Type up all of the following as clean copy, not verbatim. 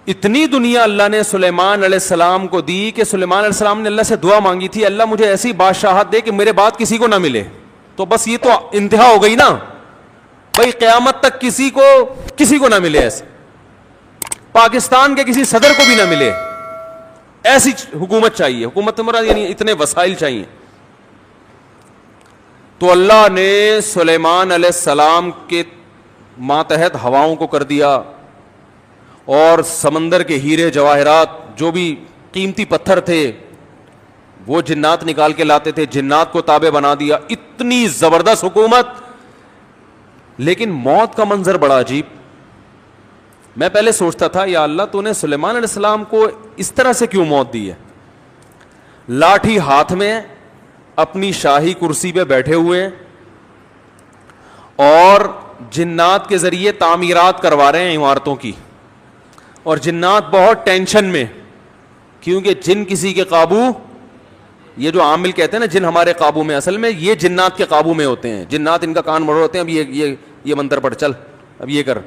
اتنی دنیا اللہ نے سلیمان علیہ السلام کو دی کہ سلیمان علیہ السلام نے اللہ سے دعا مانگی تھی, اللہ مجھے ایسی بادشاہت دے کہ میرے بعد کسی کو نہ ملے. تو بس یہ تو انتہا ہو گئی نا بھائی, قیامت تک کسی کو نہ ملے, ایسے پاکستان کے کسی صدر کو بھی نہ ملے, ایسی حکومت چاہیے. حکومت مراد یعنی اتنے وسائل چاہیے. تو اللہ نے سلیمان علیہ السلام کے ماتحت ہواؤں کو کر دیا, اور سمندر کے ہیرے جواہرات جو بھی قیمتی پتھر تھے وہ جنات نکال کے لاتے تھے, جنات کو تابع بنا دیا. اتنی زبردست حکومت. لیکن موت کا منظر بڑا عجیب. میں پہلے سوچتا تھا یا اللہ تو نے سلیمان علیہ السلام کو اس طرح سے کیوں موت دی ہے؟ لاٹھی ہاتھ میں, اپنی شاہی کرسی پہ بیٹھے ہوئے, اور جنات کے ذریعے تعمیرات کروا رہے ہیں عمارتوں کی, اور جنات بہت ٹینشن میں, کیونکہ جن کسی کے قابو, یہ جو عامل کہتے ہیں نا جن ہمارے قابو میں, اصل میں یہ جنات کے قابو میں ہوتے ہیں. جنات ان کا کان مروڑ ہوتے ہیں, اب یہ منتر پڑھ, چل اب یہ کر.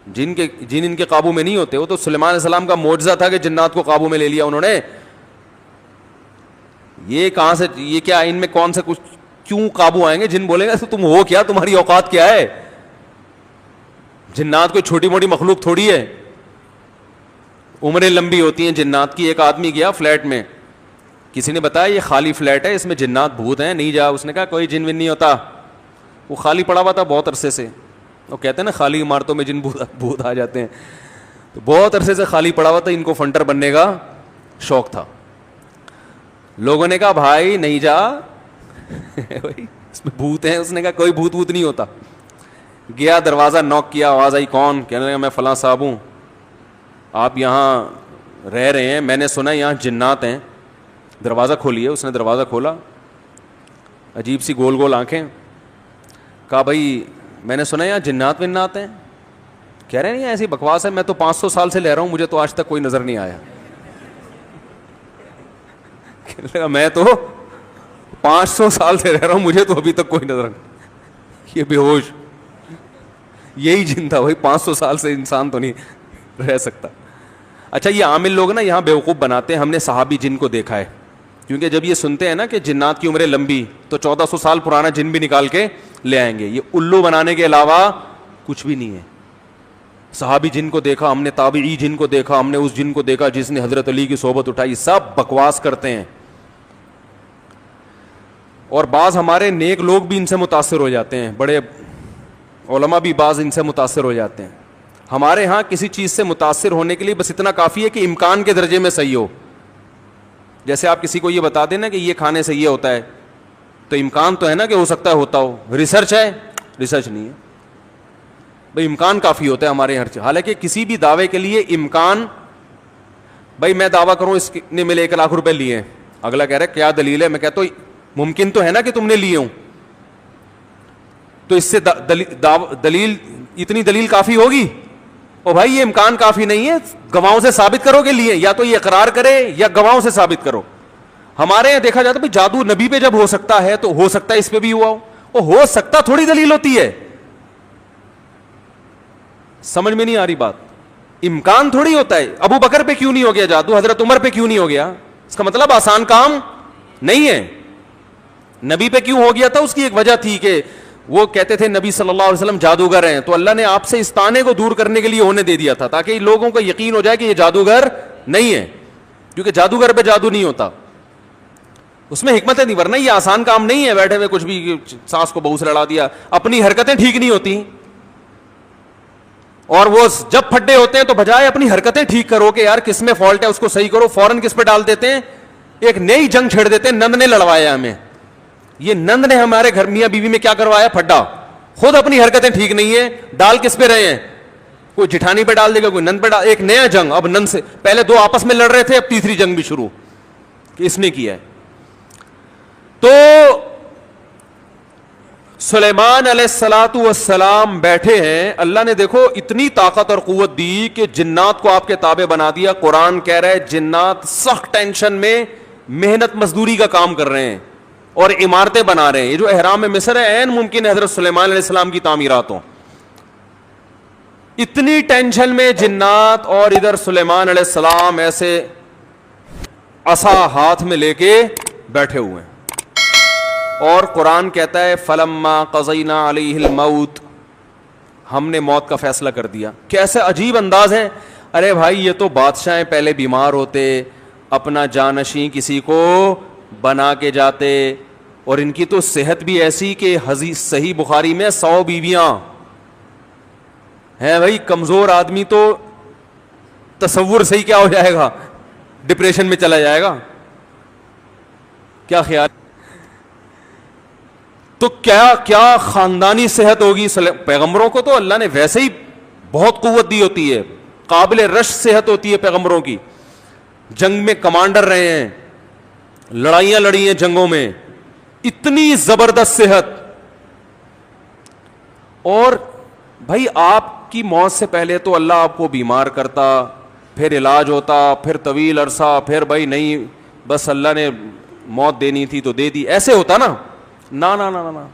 جن ان کے قابو میں نہیں ہوتے. وہ تو سلیمان علیہ السلام کا معجزہ تھا کہ جنات کو قابو میں لے لیا انہوں نے. یہ کہاں سے, یہ کیا ان میں کون سے کچھ کیوں قابو آئیں گے؟ جن بولیں گے تم ہو کیا, تمہاری اوقات کیا ہے؟ جنات کوئی چھوٹی موٹی مخلوق تھوڑی ہے, عمریں لمبی ہوتی ہیں جنات کی. ایک آدمی گیا فلیٹ میں, کسی نے بتایا یہ خالی فلیٹ ہے, اس میں جنات بھوت ہیں, نہیں جا. اس نے کہا کوئی جن ون نہیں ہوتا. وہ خالی پڑا ہوا تھا بہت عرصے سے. وہ کہتے ہیں نا خالی عمارتوں میں جن بھوت آ جاتے ہیں. تو بہت عرصے سے خالی پڑا ہوا تھا, ان کو فنٹر بننے کا شوق تھا. لوگوں نے کہا بھائی نہیں جا اس میں بھوت ہیں. اس نے کہا کوئی بھوت نہیں ہوتا. گیا, دروازہ نوک کیا, آواز آئی کون؟ کہنے لگا میں فلاں صاحب ہوں, آپ یہاں رہ رہے ہیں, میں نے سنا یہاں جنات ہیں, دروازہ کھولیے. اس نے دروازہ کھولا, عجیب سی گول گول آنکھیں. کہا بھائی میں نے سنا یہاں جنات ونات ہیں. کہہ رہے ہیں ایسی بکواس ہے, میں تو 500 سال سے رہ رہا ہوں, مجھے تو آج تک کوئی نظر نہیں آیا. میں تو 500 سال سے رہ رہا ہوں, مجھے تو ابھی تک کوئی نظر نہیں. یہ بے ہوش, یہی جن تھا بھائی, 500 سال سے انسان تو نہیں رہ سکتا. اچھا یہ عامل لوگ نا یہاں بیوقوف بناتے ہیں. ہم نے صحابی جن کو دیکھا ہے, کیونکہ جب یہ سنتے ہیں نا کہ جنات کی عمریں لمبی, تو 1400 سال پرانا جن بھی نکال کے لے آئیں گے. یہ الو بنانے کے علاوہ کچھ بھی نہیں ہے. صحابی جن کو دیکھا ہم نے, تابعی جن کو دیکھا ہم نے, اس جن کو دیکھا جس نے حضرت علی کی صحبت اٹھائی. سب بکواس کرتے ہیں. اور بعض ہمارے نیک لوگ بھی ان سے متاثر ہو جاتے ہیں, بڑے علماء بھی بعض ان سے متاثر ہو جاتے ہیں. ہمارے ہاں کسی چیز سے متاثر ہونے کے لیے بس اتنا کافی ہے کہ امکان کے درجے میں صحیح ہو. جیسے آپ کسی کو یہ بتا دیں نا کہ یہ کھانے سے یہ ہوتا ہے, تو امکان تو ہے نا کہ ہو سکتا ہے ہوتا ہو. ریسرچ ہے؟ ریسرچ نہیں ہے بھائی, امکان کافی ہوتا ہے ہمارے ہر چیز. حالانکہ کسی بھی دعوے کے لیے امکان, بھائی میں دعویٰ کروں اس نے میرے 1 لاکھ روپے لیے ہیں, اگلا کہہ رہا ہے کیا دلیل ہے, میں کہتا ہوں ممکن تو ہے نا کہ تم نے لیے ہوں, تو اس سے دلیل اتنی دلیل کافی ہوگی. او بھائی یہ امکان کافی نہیں ہے, گواہوں سے ثابت کرو کہ لیے, یا تو یہ اقرار کرے یا گواہوں سے ثابت کرو. ہمارے یہاں دیکھا جاتا ہے جادو نبی پہ جب ہو سکتا ہے تو ہو سکتا ہے اس پہ بھی ہوا ہو. وہ ہو سکتا تھوڑی دلیل ہوتی ہے. سمجھ میں نہیں آ رہی بات. امکان تھوڑی ہوتا ہے. ابو بکر پہ کیوں نہیں ہو گیا جادو, حضرت عمر پہ کیوں نہیں ہو گیا, اس کا مطلب آسان کام نہیں ہے. نبی پہ کیوں ہو گیا تھا, اس کی ایک وجہ تھی کہ وہ کہتے تھے نبی صلی اللہ علیہ وسلم جادوگر ہیں, تو اللہ نے آپ سے اس طعنے کو دور کرنے کے لیے ہونے دے دیا تھا, تاکہ لوگوں کو یقین ہو جائے کہ یہ جادوگر نہیں ہے, کیونکہ جادوگر پہ جادو نہیں ہوتا. اس میں حکمت ہے نہیں, ورنہ یہ آسان کام نہیں ہے بیٹھے ہوئے کچھ بھی سانس کو بہو سے لڑا دیا. اپنی حرکتیں ٹھیک نہیں ہوتی, اور وہ جب پھڈے ہوتے ہیں تو بجائے اپنی حرکتیں ٹھیک کرو کہ یار کس میں فالٹ ہے اس کو صحیح کرو, فوراً کس پہ ڈال دیتے ہیں, ایک نئی جنگ چھیڑ دیتے ہیں. نند نے لڑوایا ہمیں, یہ نند نے ہمارے گھر میاں بیوی میں کیا کروایا, پھڈا. خود اپنی حرکتیں ٹھیک نہیں ہے, ڈال کس پہ رہے ہیں, کوئی جٹھانی پہ ڈال دے گا, کوئی نند پہ ڈال. ایک نیا جنگ, اب نند سے پہلے 2 آپس میں لڑ رہے تھے, اب تیسری جنگ بھی شروع کہ اس نے کیا ہے. تو سلیمان علیہ الصلوۃ والسلام بیٹھے ہیں, اللہ نے دیکھو اتنی طاقت اور قوت دی کہ جنات کو آپ کے تابع بنا دیا. قرآن کہہ رہا ہے جنات سخت ٹینشن میں محنت مزدوری کا کام کر رہے ہیں اور عمارتیں بنا رہے ہیں. یہ جو احرام مصر ہے عین ممکن ہے حضرت سلیمان علیہ السلام کی تعمیرات ہوں. اتنی ٹینشن میں جنات، اور ادھر سلیمان علیہ السلام ایسے عصا ہاتھ میں لے کے بیٹھے ہوئے ہیں. اور قرآن کہتا ہے فلما قضینا علیہ الموت، ہم نے موت کا فیصلہ کر دیا. کیسے عجیب انداز ہے. ارے بھائی یہ تو بادشاہ پہلے بیمار ہوتے، اپنا جانشین کسی کو بنا کے جاتے، اور ان کی تو صحت بھی ایسی کہ حدیث صحیح بخاری میں 100 بیویاں ہیں. بھائی کمزور آدمی تو تصور صحیح کیا ہو جائے گا، ڈپریشن میں چلا جائے گا. کیا خیال؟ تو کیا خاندانی صحت ہوگی. پیغمبروں کو تو اللہ نے ویسے ہی بہت قوت دی ہوتی ہے، قابل رش صحت ہوتی ہے پیغمبروں کی. جنگ میں کمانڈر رہے ہیں، لڑائیاں لڑی ہیں جنگوں میں، اتنی زبردست صحت. اور بھائی آپ کی موت سے پہلے تو اللہ آپ کو بیمار کرتا، پھر علاج ہوتا، پھر طویل عرصہ، پھر بھائی نہیں بس اللہ نے موت دینی تھی تو دے دی، ایسے ہوتا نا. نا نا نا نا.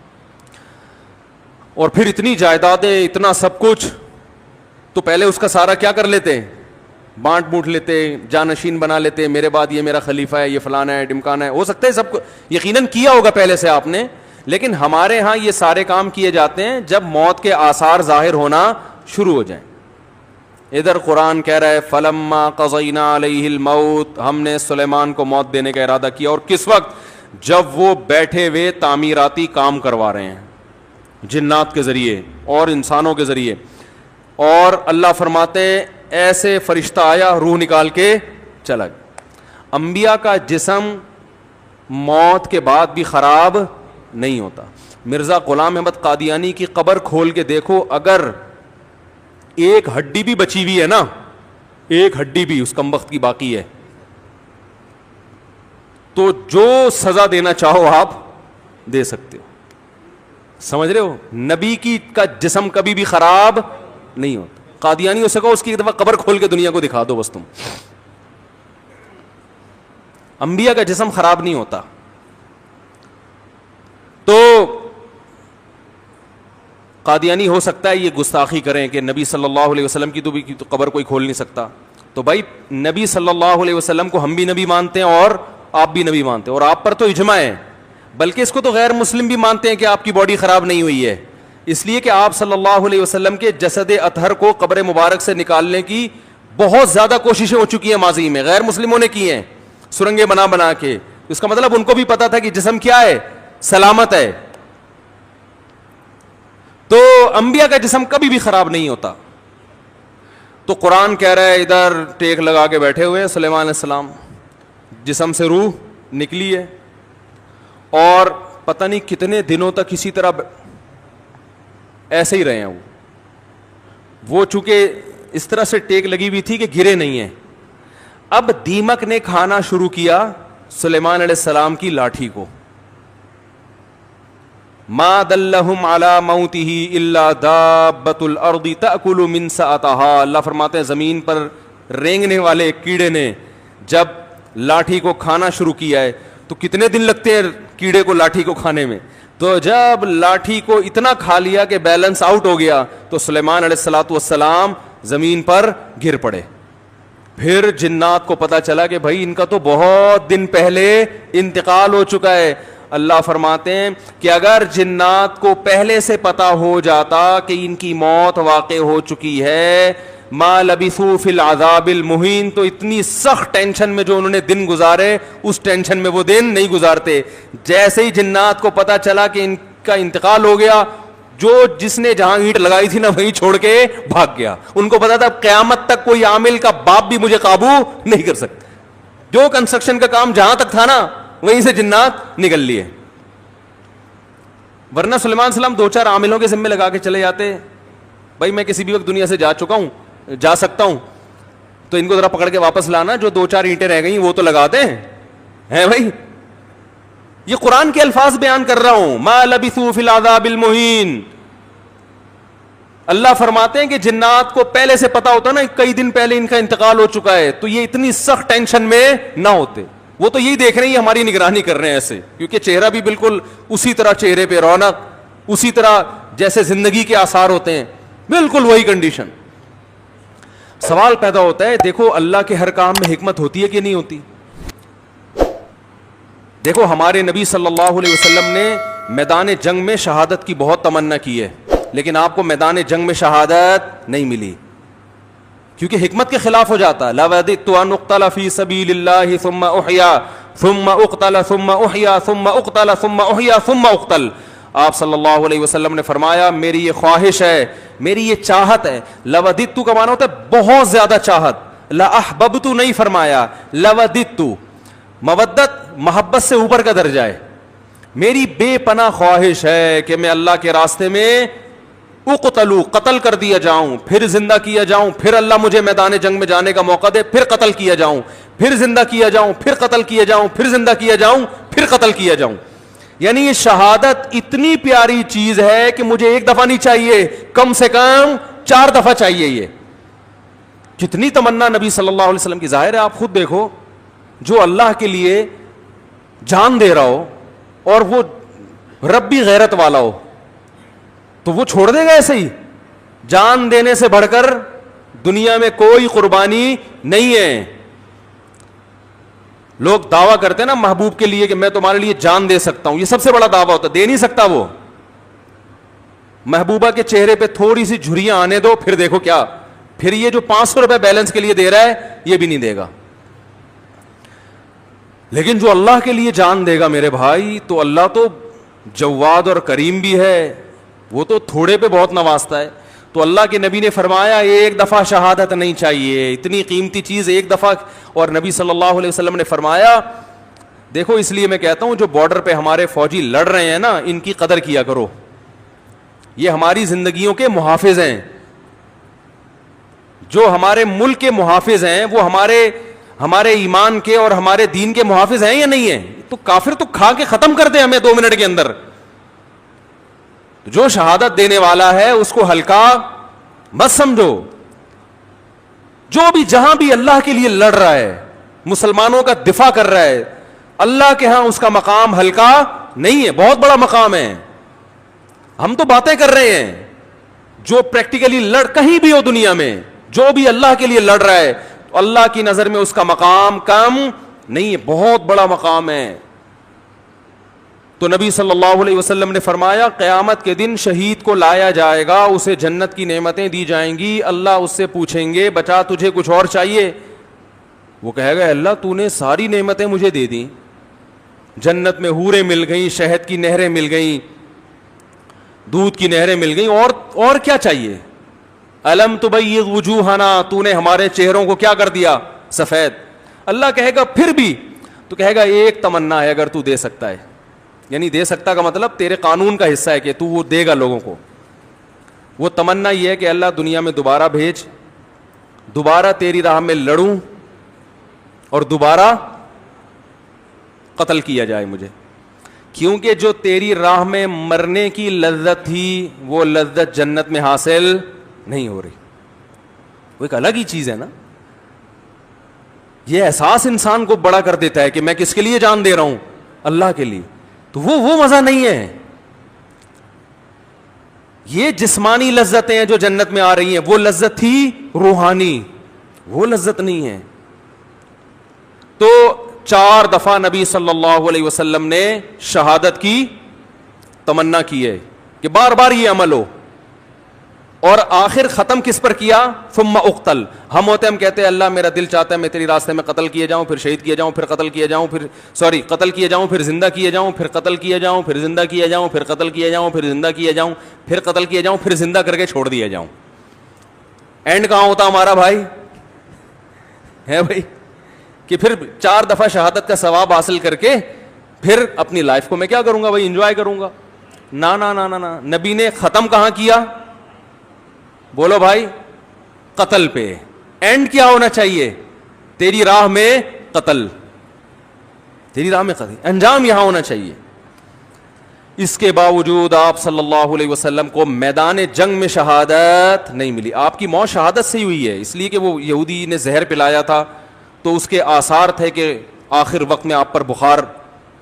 اور پھر اتنی جائیدادیں، اتنا سب کچھ، تو پہلے اس کا سارا کیا کر لیتے، بانٹ بوٹ لیتے، جانشین بنا لیتے، میرے بعد یہ میرا خلیفہ ہے، یہ فلانا ہے، ڈمکانا ہے. ہو سکتا ہے سب کو یقیناً کیا ہوگا پہلے سے آپ نے، لیکن ہمارے ہاں یہ سارے کام کیے جاتے ہیں جب موت کے آثار ظاہر ہونا شروع ہو جائیں. ادھر قرآن کہہ رہا ہے فلما قضینا علیہ الموت، ہم نے سلیمان کو موت دینے کا ارادہ کیا. اور کس وقت؟ جب وہ بیٹھے ہوئے تعمیراتی کام کروا رہے ہیں جنات کے ذریعے اور انسانوں کے ذریعے. اور اللہ فرماتے ہیں ایسے فرشتہ آیا، روح نکال کے چلا گیا. انبیاء کا جسم موت کے بعد بھی خراب نہیں ہوتا. مرزا غلام احمد قادیانی کی قبر کھول کے دیکھو، اگر ایک ہڈی بھی بچی ہوئی ہے نا، ایک ہڈی بھی اس کمبخت کی باقی ہے، تو جو سزا دینا چاہو آپ دے سکتے ہو. سمجھ رہے ہو؟ نبی کی کا جسم کبھی بھی خراب نہیں ہوتا. قادیانیوں سے کہو اس کی ایک دفعہ قبر کھول کے دنیا کو دکھا دو بس تم. انبیاء کا جسم خراب نہیں ہوتا. تو قادیانی ہو سکتا ہے یہ گستاخی کریں کہ نبی صلی اللہ علیہ وسلم کی تو قبر کوئی کھول نہیں سکتا. تو بھائی نبی صلی اللہ علیہ وسلم کو ہم بھی نبی مانتے ہیں اور آپ بھی نبی مانتے ہیں، اور آپ پر تو اجماع ہے، بلکہ اس کو تو غیر مسلم بھی مانتے ہیں کہ آپ کی باڈی خراب نہیں ہوئی ہے، اس لیے کہ آپ صلی اللہ علیہ وسلم کے جسد اطہر کو قبر مبارک سے نکالنے کی بہت زیادہ کوششیں ہو چکی ہیں ماضی میں، غیر مسلموں نے کی ہیں سرنگیں بنا بنا کے. اس کا مطلب ان کو بھی پتا تھا کہ جسم کیا ہے، سلامت ہے. تو انبیاء کا جسم کبھی بھی خراب نہیں ہوتا. تو قرآن کہہ رہا ہے ادھر ٹیک لگا کے بیٹھے ہوئے سلیمان علیہ السلام، جسم سے روح نکلی ہے، اور پتہ نہیں کتنے دنوں تک اسی طرح ایسے ہی رہے ہیں. وہ چونکہ اس طرح سے ٹیک لگی ہوئی تھی کہ گرے نہیں ہیں. اب دیمک نے کھانا شروع کیا سلیمان علیہ السلام کی لاٹھی کو. ما دلہم علی موتہ الا دابۃ الارض تأکل من سأتہا. اللہ فرماتے ہیں زمین پر رینگنے والے کیڑے نے جب لاٹھی کو کھانا شروع کیا ہے تو کتنے دن لگتے ہیں کیڑے کو لاٹھی کو کھانے میں. تو جب لاٹھی کو اتنا کھا لیا کہ بیلنس آؤٹ ہو گیا تو سلیمان علیہ الصلوۃ والسلام زمین پر گر پڑے. پھر جنات کو پتا چلا کہ بھائی ان کا تو بہت دن پہلے انتقال ہو چکا ہے. اللہ فرماتے ہیں کہ اگر جنات کو پہلے سے پتا ہو جاتا کہ ان کی موت واقع ہو چکی ہے، ما لبثوا فی العذاب المہین، تو اتنی سخت ٹینشن میں جو انہوں نے دن گزارے اس ٹینشن میں وہ دن نہیں گزارتے. جیسے ہی جنات کو پتا چلا کہ ان کا انتقال ہو گیا، جس نے جہاں اینٹ لگائی تھی نا وہیں چھوڑ کے بھاگ گیا. ان کو پتا تھا قیامت تک کوئی عامل کا باپ بھی مجھے قابو نہیں کر سکتا. جو کنسٹرکشن کا کام جہاں تک تھا نا وہیں سے جنات نکل لیے. ورنہ سلیمان السلام 2-4 عاملوں کے ذمے لگا کے چلے جاتے، بھائی میں کسی بھی وقت دنیا سے جا چکا ہوں، جا سکتا ہوں، تو ان کو ذرا پکڑ کے واپس لانا، جو 2-4 اینٹیں رہ گئی وہ تو لگا دیں. ہیں بھائی، یہ قرآن کے الفاظ بیان کر رہا ہوں. ما لبثوا فی العذاب المہین. اللہ فرماتے ہیں کہ جنات کو پہلے سے پتا ہوتا نا کئی دن پہلے ان کا انتقال ہو چکا ہے تو یہ اتنی سخت ٹینشن میں نہ ہوتے. وہ تو یہی دیکھ رہے ہیں ہماری نگرانی کر رہے ہیں ایسے، کیونکہ چہرہ بھی بالکل اسی طرح، چہرے پہ رونق اسی طرح جیسے زندگی کے آثار ہوتے ہیں، بالکل وہی کنڈیشن. سوال پیدا ہوتا ہے, دیکھو اللہ کے ہر کام میں حکمت ہوتی ہے کہ نہیں ہوتی؟ دیکھو ہمارے نبی صلی اللہ علیہ وسلم نے میدان جنگ میں شہادت کی بہت تمنا کی ہے, لیکن آپ کو میدان جنگ میں شہادت نہیں ملی, کیونکہ حکمت کے خلاف ہو جاتا. لَوَدِدتُّ أَنْ أُقْتَلَ فِي سَبِيلِ اللَّهِ ثُمَّ أُحْيَا ثُمَّ أُقْتَلَ ثُمَّ أُحْيَا ثُمَّ أُقْتَلَ ثُمَّ أُحْيَا ثُمَّ أُقْتَلَ. آپ صلی اللہ علیہ وسلم نے فرمایا میری یہ خواہش ہے, میری یہ چاہت ہے. لَوَدِدتُّ کا معنی ہوتا ہے بہت زیادہ چاہت, لَأَحْبَبْتُ نہیں فرمایا, لَوَدِدتُّ. مودت محبت سے اوپر کا درجہ ہے. میری بے پناہ خواہش ہے کہ میں اللہ کے راستے میں اقتلو, قتل کر دیا جاؤں, پھر زندہ کیا جاؤں, پھر اللہ مجھے میدان جنگ میں جانے کا موقع دے, پھر قتل کیا جاؤں, پھر زندہ کیا جاؤں, پھر قتل کیا جاؤں, پھر زندہ کیا جاؤں, پھر قتل کیا جاؤں. یعنی یہ شہادت اتنی پیاری چیز ہے کہ مجھے ایک دفعہ نہیں چاہیے, کم سے کم 4 دفعہ چاہیے. یہ کتنی تمنا نبی صلی اللہ علیہ وسلم کی. ظاہر ہے آپ خود دیکھو, جو اللہ کے لیے جان دے رہا ہو اور وہ ربی غیرت والا ہو تو وہ چھوڑ دے گا ایسے ہی؟ جان دینے سے بڑھ کر دنیا میں کوئی قربانی نہیں ہے. لوگ دعویٰ کرتے ہیں نا محبوب کے لیے کہ میں تمہارے لیے جان دے سکتا ہوں, یہ سب سے بڑا دعویٰ ہوتا ہے. دے نہیں سکتا وہ. محبوبہ کے چہرے پہ تھوڑی سی جھریاں آنے دو, پھر دیکھو کیا, پھر یہ جو 500 روپے بیلنس کے لیے دے رہا ہے یہ بھی نہیں دے گا. لیکن جو اللہ کے لیے جان دے گا میرے بھائی, تو اللہ تو جواد اور کریم بھی ہے, وہ تو تھوڑے پہ بہت نوازتا ہے. تو اللہ کے نبی نے فرمایا ایک دفعہ شہادت نہیں چاہیے, اتنی قیمتی چیز ایک دفعہ. اور نبی صلی اللہ علیہ وسلم نے فرمایا دیکھو, اس لیے میں کہتا ہوں جو بارڈر پہ ہمارے فوجی لڑ رہے ہیں نا, ان کی قدر کیا کرو. یہ ہماری زندگیوں کے محافظ ہیں. جو ہمارے ملک کے محافظ ہیں وہ ہمارے ایمان کے اور ہمارے دین کے محافظ ہیں یا نہیں ہیں؟ تو کافر تو کھا کے ختم کر دے ہمیں 2 منٹ کے اندر. جو شہادت دینے والا ہے اس کو ہلکا مت سمجھو. جو بھی جہاں بھی اللہ کے لیے لڑ رہا ہے, مسلمانوں کا دفاع کر رہا ہے, اللہ کے ہاں اس کا مقام ہلکا نہیں ہے, بہت بڑا مقام ہے. ہم تو باتیں کر رہے ہیں, جو پریکٹیکلی لڑ کہیں بھی ہو دنیا میں, جو بھی اللہ کے لیے لڑ رہا ہے, تو اللہ کی نظر میں اس کا مقام کم نہیں ہے, بہت بڑا مقام ہے. تو نبی صلی اللہ علیہ وسلم نے فرمایا قیامت کے دن شہید کو لایا جائے گا, اسے جنت کی نعمتیں دی جائیں گی. اللہ اس سے پوچھیں گے بچا تجھے کچھ اور چاہیے؟ وہ کہے گا اللہ تو نے ساری نعمتیں مجھے دے دیں, جنت میں حوریں مل گئیں, شہد کی نہریں مل گئیں, دودھ کی نہریں مل گئیں, اور کیا چاہیے؟ الم تبیض وجوہنا, تو نے ہمارے چہروں کو کیا کر دیا؟ سفید. اللہ کہے گا پھر بھی؟ تو کہے گا ایک تمنا ہے اگر تو دے سکتا ہے. یعنی دے سکتا کا مطلب تیرے قانون کا حصہ ہے کہ تو وہ دے گا لوگوں کو. وہ تمنا یہ ہے کہ اللہ دنیا میں دوبارہ بھیج, دوبارہ تیری راہ میں لڑوں اور دوبارہ قتل کیا جائے مجھے, کیونکہ جو تیری راہ میں مرنے کی لذت تھی وہ لذت جنت میں حاصل نہیں ہو رہی. وہ ایک الگ ہی چیز ہے نا. یہ احساس انسان کو بڑا کر دیتا ہے کہ میں کس کے لیے جان دے رہا ہوں؟ اللہ کے لیے. تو وہ مزہ نہیں ہے. یہ جسمانی لذتیں ہیں جو جنت میں آ رہی ہیں, وہ لذت تھی روحانی, وہ لذت نہیں ہے. تو 4 دفعہ نبی صلی اللہ علیہ وسلم نے شہادت کی تمنا کی ہے کہ بار بار یہ عمل ہو. اور آخر ختم کس پر کیا؟ ثم اقتل. ہم ہوتے ہم کہتے ہیں اللہ میرا دل چاہتا ہے میں تیری راستے میں قتل کیے جاؤں, پھر شہید کیے جاؤں, پھر قتل کیے جاؤں, قتل کیے جاؤں, پھر زندہ کیے جاؤں, پھر قتل کیے جاؤں, پھر زندہ کیے جاؤں, پھر قتل کیے جاؤں, پھر زندہ کیے جاؤں, پھر قتل کیے جاؤں, پھر زندہ کر کے چھوڑ دیا جاؤں. اینڈ کہاں ہوتا ہمارا بھائی؟ ہے بھائی کہ پھر 4 دفعہ شہادت کا ثواب حاصل کر کے پھر اپنی لائف کو میں کیا کروں گا بھائی؟ انجوائے کروں گا. نا نا نا نا. نبی نے ختم کہاں کیا؟ بولو بھائی, قتل پہ. اینڈ کیا ہونا چاہیے؟ تیری راہ میں قتل, تیری راہ میں قتل, انجام یہاں ہونا چاہیے. اس کے باوجود آپ صلی اللہ علیہ وسلم کو میدان جنگ میں شہادت نہیں ملی. آپ کی موت شہادت سے ہی ہوئی ہے, اس لیے کہ وہ یہودی نے زہر پلایا تھا تو اس کے آثار تھے کہ آخر وقت میں آپ پر بخار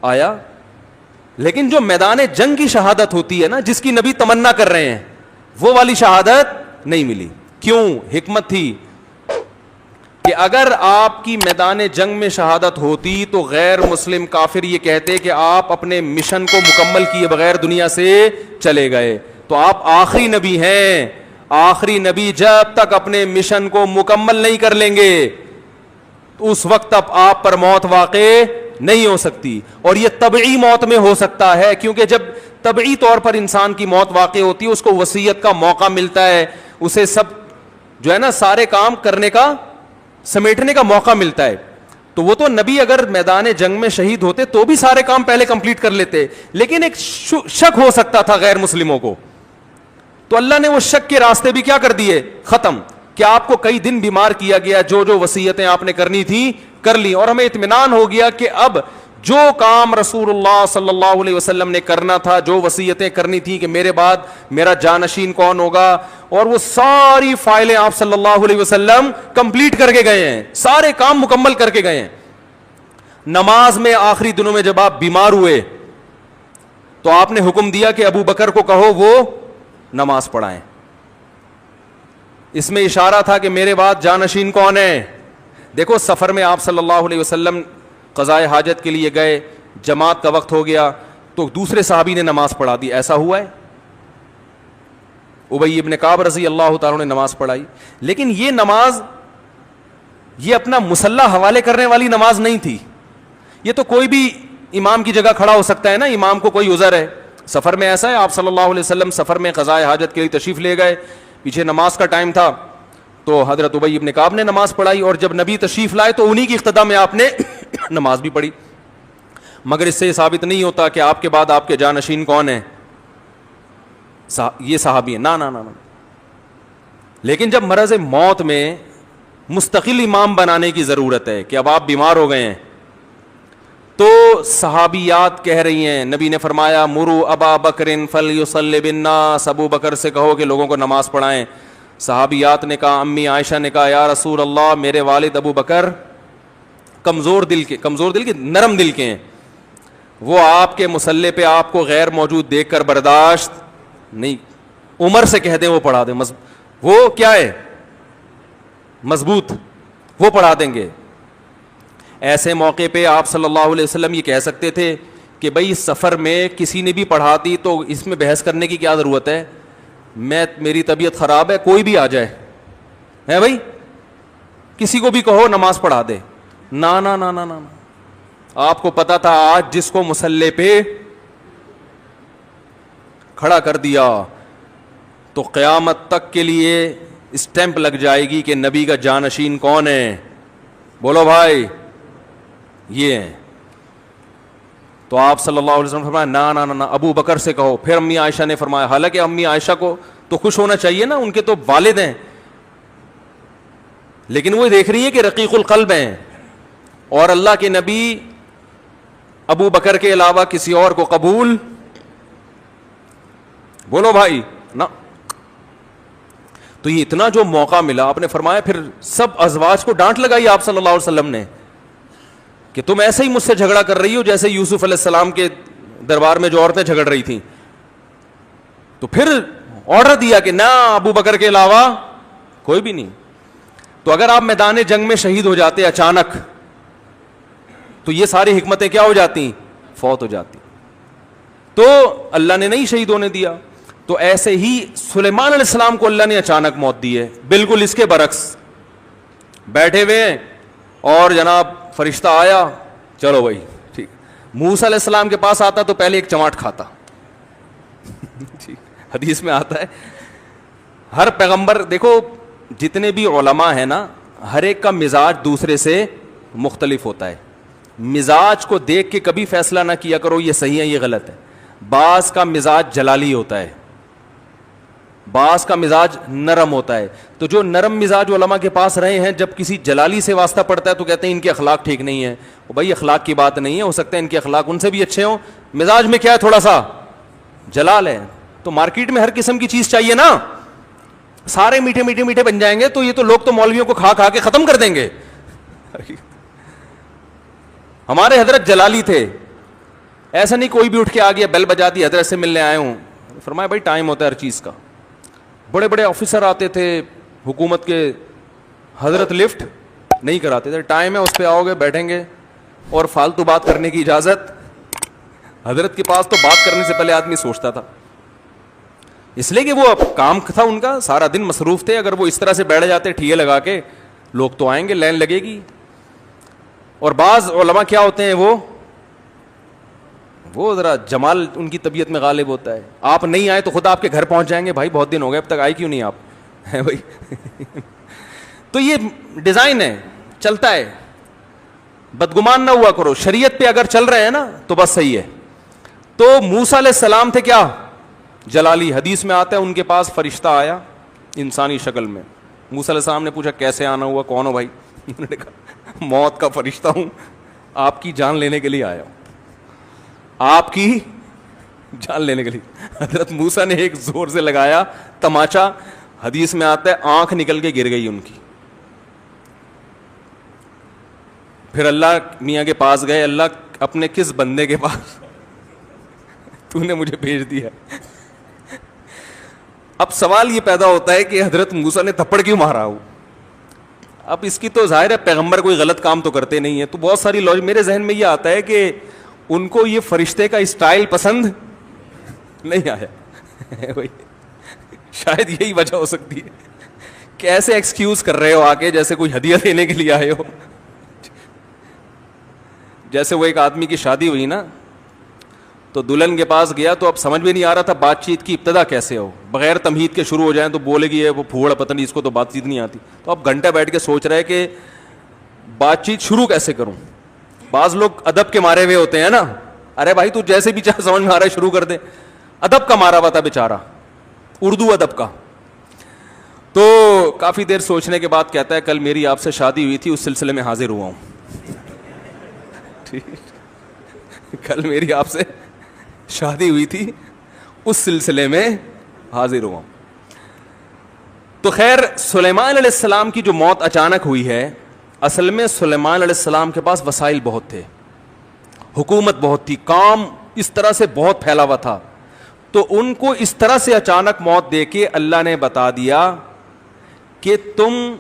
آیا. لیکن جو میدان جنگ کی شہادت ہوتی ہے نا, جس کی نبی تمنا کر رہے ہیں, وہ والی شہادت نہیں ملی. کیوں؟ حکمت تھی. کہ اگر آپ کی میدان جنگ میں شہادت ہوتی تو غیر مسلم کافر یہ کہتے کہ آپ اپنے مشن کو مکمل کیے بغیر دنیا سے چلے گئے. تو آپ آخری نبی ہیں. آخری نبی جب تک اپنے مشن کو مکمل نہیں کر لیں گے تو اس وقت تک آپ پر موت واقع نہیں ہو سکتی. اور یہ طبعی موت میں ہو سکتا ہے, کیونکہ جب طبعی طور پر انسان کی موت واقع ہوتی ہے اس کو وصیت کا موقع ملتا ہے, اسے سب جو ہے نا سارے کام کرنے کا سمیٹنے کا موقع ملتا ہے. تو وہ تو نبی اگر میدان جنگ میں شہید ہوتے تو بھی سارے کام پہلے کمپلیٹ کر لیتے, لیکن ایک شک ہو سکتا تھا غیر مسلموں کو, تو اللہ نے وہ شک کے راستے بھی کیا کر دیے, ختم. کہ آپ کو کئی دن بیمار کیا گیا, جو جو وصیتیں آپ نے کرنی تھی کر لی, اور ہمیں اطمینان ہو گیا کہ اب جو کام رسول اللہ صلی اللہ علیہ وسلم نے کرنا تھا, جو وصیتیں کرنی تھی کہ میرے بعد میرا جانشین کون ہوگا, اور وہ ساری فائلیں آپ صلی اللہ علیہ وسلم کمپلیٹ کر کے گئے ہیں, سارے کام مکمل کر کے گئے ہیں. نماز میں آخری دنوں میں جب آپ بیمار ہوئے تو آپ نے حکم دیا کہ ابو بکر کو کہو وہ نماز پڑھائیں. اس میں اشارہ تھا کہ میرے بعد جانشین کون ہے. دیکھو سفر میں آپ صلی اللہ علیہ وسلم قضائے حاجت کے لیے گئے, جماعت کا وقت ہو گیا تو دوسرے صحابی نے نماز پڑھا دی. ایسا ہوا ہے؟ ابی ابن کعب رضی اللہ تعالیٰ نے نماز پڑھائی, لیکن یہ نماز یہ اپنا مسلح حوالے کرنے والی نماز نہیں تھی. یہ تو کوئی بھی امام کی جگہ کھڑا ہو سکتا ہے نا, امام کو کوئی عذر ہے. سفر میں ایسا ہے, آپ صلی اللہ علیہ وسلم سفر میں قضائے حاجت کے لیے تشریف لے گئے, پیچھے نماز کا ٹائم تھا تو حضرت ابی ابن کعب نے نماز پڑھائی, اور جب نبی تشریف لائے تو انہی کی اقتدا میں آپ نے نماز بھی پڑھی. مگر اس سے یہ ثابت نہیں ہوتا کہ آپ کے بعد آپ کے جانشین کون ہیں, یہ صحابی ہیں. نا. لیکن جب مرض موت میں مستقل امام بنانے کی ضرورت ہے کہ اب آپ بیمار ہو گئے ہیں, تو صحابیات کہہ رہی ہیں, نبی نے فرمایا مرو ابا بکر فلیصلی بالناس, ابو بکر سے کہو کہ لوگوں کو نماز پڑھائیں. صحابیات نے کہا, امی عائشہ نے کہا یا رسول اللہ میرے والد ابو بکر کمزور دل کے نرم دل کے ہیں, وہ آپ کے مصلی پہ آپ کو غیر موجود دیکھ کر برداشت نہیں, عمر سے کہہ دیں وہ پڑھا دیں, وہ کیا ہے مضبوط, وہ پڑھا دیں گے. ایسے موقع پہ آپ صلی اللہ علیہ وسلم یہ کہہ سکتے تھے کہ بھئی سفر میں کسی نے بھی پڑھا دی تو اس میں بحث کرنے کی کیا ضرورت ہے, میری طبیعت خراب ہے کوئی بھی آ جائے ہے بھائی, کسی کو بھی کہو نماز پڑھا دے. نا. آپ کو پتا تھا آج جس کو مصلی پہ کھڑا کر دیا تو قیامت تک کے لیے اسٹیمپ لگ جائے گی کہ نبی کا جانشین کون ہے. بولو بھائی یہ ہیں. تو آپ صلی اللہ علیہ وسلم فرمایا نا ابو بکر سے کہو. پھر امی عائشہ نے فرمایا, حالانکہ امی عائشہ کو تو خوش ہونا چاہیے نا, ان کے تو والد ہیں, لیکن وہ دیکھ رہی ہے کہ رقیق القلب ہیں, اور اللہ کے نبی ابو بکر کے علاوہ کسی اور کو قبول, بولو بھائی نا. تو یہ اتنا جو موقع ملا, آپ نے فرمایا پھر سب ازواج کو ڈانٹ لگائی آپ صلی اللہ علیہ وسلم نے کہ تم ایسے ہی مجھ سے جھگڑا کر رہی ہو جیسے یوسف علیہ السلام کے دربار میں جو عورتیں جھگڑ رہی تھیں. تو پھر آرڈر دیا کہ نہ ابو بکر کے علاوہ کوئی بھی نہیں. تو اگر آپ میدان جنگ میں شہید ہو جاتے اچانک تو یہ ساری حکمتیں کیا ہو جاتی, فوت ہو جاتی. تو اللہ نے نہیں شہید ہونے دیا. تو ایسے ہی سلیمان علیہ السلام کو اللہ نے اچانک موت دی ہے, بالکل اس کے برعکس بیٹھے ہوئے ہیں اور جناب فرشتہ آیا, چلو بھائی ٹھیک. موسیٰ علیہ السلام کے پاس آتا تو پہلے ایک چماٹ کھاتا. حدیث میں آتا ہے ہر پیغمبر, دیکھو جتنے بھی علماء ہیں نا, ہر ایک کا مزاج دوسرے سے مختلف ہوتا ہے. مزاج کو دیکھ کے کبھی فیصلہ نہ کیا کرو یہ صحیح ہے یہ غلط ہے. بعض کا مزاج جلالی ہوتا ہے, بعض کا مزاج نرم ہوتا ہے. تو جو نرم مزاج علماء کے پاس رہے ہیں, جب کسی جلالی سے واسطہ پڑتا ہے تو کہتے ہیں ان کے اخلاق ٹھیک نہیں ہے. بھائی اخلاق کی بات نہیں ہے, ہو سکتا ہے ان کے اخلاق ان سے بھی اچھے ہوں, مزاج میں کیا ہے تھوڑا سا جلال ہے. تو مارکیٹ میں ہر قسم کی چیز چاہیے نا, سارے میٹھے میٹھے میٹھے بن جائیں گے تو یہ تو لوگ تو مولویوں کو کھا کھا کے ختم کر دیں گے. ہمارے حضرت جلالی تھے, ایسا نہیں کوئی بھی اٹھ کے آ گیا بیل بجا دی حضرت سے ملنے آئے ہوں. فرمایا بھائی ٹائم ہوتا ہے ہر چیز کا. بڑے بڑے آفیسر آتے تھے حکومت کے, حضرت لفٹ نہیں کراتے تھے. ٹائم ہے اس پہ آؤ گے, بیٹھیں گے, اور فالتو بات کرنے کی اجازت. حضرت کے پاس تو بات کرنے سے پہلے آدمی سوچتا تھا, اس لیے کہ وہ اب کام تھا ان کا, سارا دن مصروف تھے. اگر وہ اس طرح سے بیٹھ جاتے ٹھیے لگا کے, لوگ تو آئیں گے, لائن لگے گی. اور بعض علماء کیا ہوتے ہیں, وہ ذرا جمال ان کی طبیعت میں غالب ہوتا ہے. آپ نہیں آئے تو خود آپ کے گھر پہنچ جائیں گے, بھائی بہت دن ہو گئے اب تک آئے کیوں نہیں آپ, ہے بھائی. تو یہ ڈیزائن ہے, چلتا ہے. بدگمان نہ ہوا کرو, شریعت پہ اگر چل رہے ہیں نا تو بس صحیح ہے. تو موسیٰ علیہ السلام تھے کیا, جلالی. حدیث میں آتا ہے ان کے پاس فرشتہ آیا انسانی شکل میں. موسیٰ علیہ السلام نے پوچھا کیسے آنا ہوا, کون ہو بھائی؟ انہوں نے کہا موت کا فرشتہ ہوں, آپ کی جان لینے کے لیے آیا ہوں, آپ کی جان لینے کے لیے. حضرت موسیٰ نے ایک زور سے لگایا تماچا, حدیث میں آتا ہے آنکھ نکل کے گر گئی ان کی. پھر اللہ میاں کے پاس گئے, اللہ اپنے کس بندے کے پاس تو نے مجھے بھیج دیا. اب سوال یہ پیدا ہوتا ہے کہ حضرت موسیٰ نے تھپڑ کیوں مارا ہو. اب اس کی تو ظاہر ہے پیغمبر کوئی غلط کام تو کرتے نہیں ہیں, تو بہت ساری لاجک میرے ذہن میں یہ آتا ہے کہ ان کو یہ فرشتے کا اسٹائل پسند نہیں آیا. شاید یہی وجہ ہو سکتی ہے. کیسے ایکسکیوز کر رہے ہو آگے, جیسے کوئی ہدیہ دینے کے لیے آئے ہو. جیسے وہ ایک آدمی کی شادی ہوئی نا, تو دلہن کے پاس گیا تو اب سمجھ میں نہیں آ رہا تھا بات چیت کی ابتدا کیسے ہو. بغیر تمہید کے شروع ہو جائیں تو بولے گی وہ پھوڑا پتہ نہیں, اس کو تو بات چیت نہیں آتی. تو اب گھنٹہ بیٹھ کے سوچ رہے کہ بات چیت شروع کیسے کروں. بعض لوگ ادب کے مارے ہوئے ہوتے ہیں نا, ارے بھائی تو جیسے بھی چاہے سمجھ میں آ رہا ہے شروع کر دے. ادب کا مارا ہوا تھا بیچارہ, اردو ادب کا. تو کافی دیر سوچنے کے بعد کہتا ہے کل میری آپ سے شادی ہوئی تھی, اس سلسلے میں حاضر ہوا ہوں. کل میری آپ سے شادی ہوئی تھی, اس سلسلے میں حاضر ہوا. تو خیر سلیمان علیہ السلام کی جو موت اچانک ہوئی ہے, اصل میں سلیمان علیہ السلام کے پاس وسائل بہت تھے, حکومت بہت تھی, کام اس طرح سے بہت پھیلا ہوا تھا. تو ان کو اس طرح سے اچانک موت دے کے اللہ نے بتا دیا کہ تم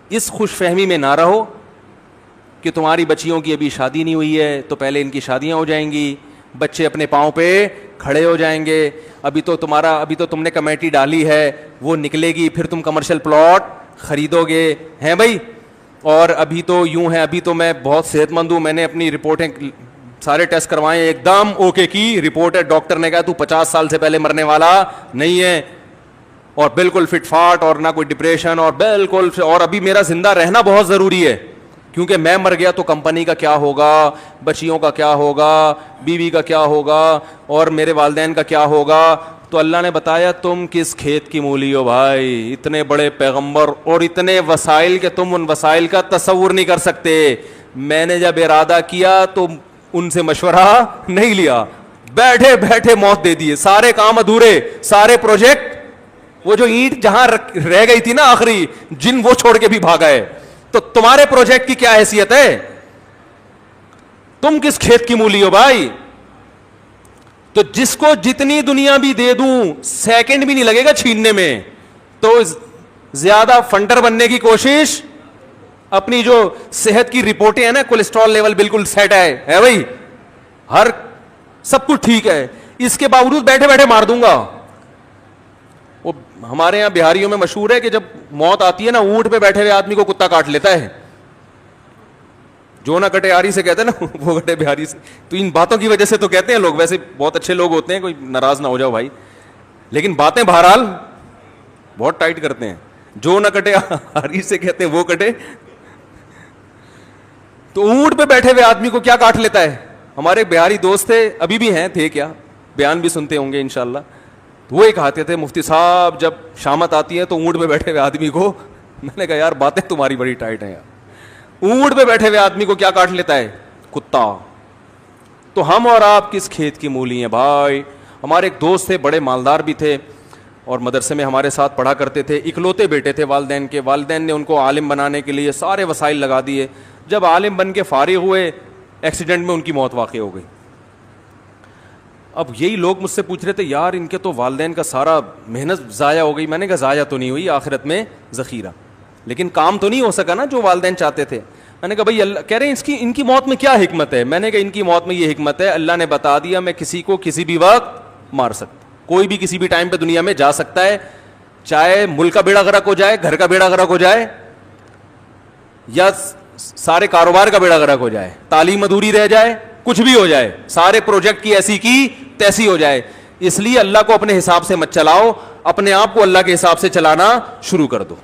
اس خوش فہمی میں نہ رہو کہ تمہاری بچیوں کی ابھی شادی نہیں ہوئی ہے تو پہلے ان کی شادیاں ہو جائیں گی, بچے اپنے پاؤں پہ کھڑے ہو جائیں گے, ابھی تو تم نے کمیٹی ڈالی ہے وہ نکلے گی, پھر تم کمرشل پلاٹ خریدو گے, ہیں بھائی. اور ابھی تو یوں ہے, ابھی تو میں بہت صحت مند ہوں, میں نے اپنی رپورٹیں سارے ٹیسٹ کروائے, ایک دم اوکے کی رپورٹ ہے, ڈاکٹر نے کہا تو 50 سال سے پہلے مرنے والا نہیں ہے, اور بالکل فٹ فاٹ, اور نہ کوئی ڈپریشن, اور بالکل, اور ابھی میرا زندہ رہنا بہت ضروری ہے کیونکہ میں مر گیا تو کمپنی کا کیا ہوگا, بچیوں کا کیا ہوگا, بیوی کا کیا ہوگا, اور میرے والدین کا کیا ہوگا. تو اللہ نے بتایا تم کس کھیت کی مولی ہو بھائی, اتنے بڑے پیغمبر اور اتنے وسائل کہ تم ان وسائل کا تصور نہیں کر سکتے. میں نے جب ارادہ کیا تو ان سے مشورہ نہیں لیا, بیٹھے بیٹھے موت دے دیے, سارے کام ادھورے, سارے پروجیکٹ, وہ جو اینٹ جہاں رہ گئی تھی نا آخری, جن وہ چھوڑ کے بھی بھاگا ہے. تو تمہارے پروجیکٹ کی کیا حیثیت ہے, تم کس کھیت کی مولی ہو بھائی. تو جس کو جتنی دنیا بھی دے دوں سیکنڈ بھی نہیں لگے گا چھیننے میں, تو زیادہ فنڈر بننے کی کوشش, اپنی جو صحت کی رپورٹیں ہیں نا, کولیسٹرول لیول بالکل سیٹ ہے بھائی, ہر سب کچھ ٹھیک ہے, اس کے باوجود بیٹھے بیٹھے مار دوں گا. وہ ہمارے یہاں بہاریوں میں مشہور ہے کہ جب موت آتی ہے نا, اونٹ پہ بیٹھے ہوئے آدمی کو کتا کاٹ لیتا ہے, جو نہ کٹے آری سے کہتے ہیں نا, وہ کٹے بہاری سے. تو ان باتوں کی وجہ سے تو کہتے ہیں لوگ, ویسے بہت اچھے لوگ ہوتے ہیں, کوئی ناراض نہ ہو جاؤ بھائی, لیکن باتیں بہرحال بہت ٹائٹ کرتے ہیں. جو نہ کٹے آری سے کہتے ہیں وہ کٹے. تو اونٹ پہ بیٹھے ہوئے آدمی کو کیا کاٹ لیتا ہے. ہمارے بہاری دوست تھے, ابھی بھی ہیں, تھے کیا, بیان بھی سنتے ہوں گے انشاءاللہ. وہ ایک کہتے تھے مفتی صاحب جب شامت آتی ہے تو اونٹ پہ بیٹھے ہوئے آدمی کو, میں نے کہا یار باتیں تمہاری بڑی ٹائٹ ہیں یار, اونٹ پہ بیٹھے ہوئے آدمی کو کیا کاٹ لیتا ہے, کتا. تو ہم اور آپ کس کھیت کی مولی ہیں بھائی. ہمارے ایک دوست تھے, بڑے مالدار بھی تھے, اور مدرسے میں ہمارے ساتھ پڑھا کرتے تھے, اکلوتے بیٹے تھے والدین کے. والدین نے ان کو عالم بنانے کے لیے سارے وسائل لگا دیے. جب عالم بن کے فارغ ہوئے, ایکسیڈنٹ میں ان کی موت واقع ہو گئی. اب یہی لوگ مجھ سے پوچھ رہے تھے یار ان کے تو والدین کا سارا محنت ضائع ہو گئی. میں نے کہا ضائع تو نہیں ہوئی, آخرت میں ذخیرہ. لیکن کام تو نہیں ہو سکا نا جو والدین چاہتے تھے. میں نے کہا بھائی اللہ کہہ رہے ہیں ان کی موت میں کیا حکمت ہے؟ میں نے کہا ان کی موت میں یہ حکمت ہے, اللہ نے بتا دیا میں کسی کو کسی بھی وقت مار سکتا, کوئی بھی کسی بھی ٹائم پہ دنیا میں جا سکتا ہے, چاہے ملک کا بیڑا غرق ہو جائے, گھر کا بیڑا غرق ہو جائے, یا سارے کاروبار کا بیڑا غرق ہو جائے, تعلیم ادھوری رہ جائے, کچھ بھی ہو جائے, سارے پروجیکٹ کی ایسی کی تیسی ہو جائے. اس لیے اللہ کو اپنے حساب سے مت چلاؤ, اپنے آپ کو اللہ کے حساب سے چلانا شروع کر دو.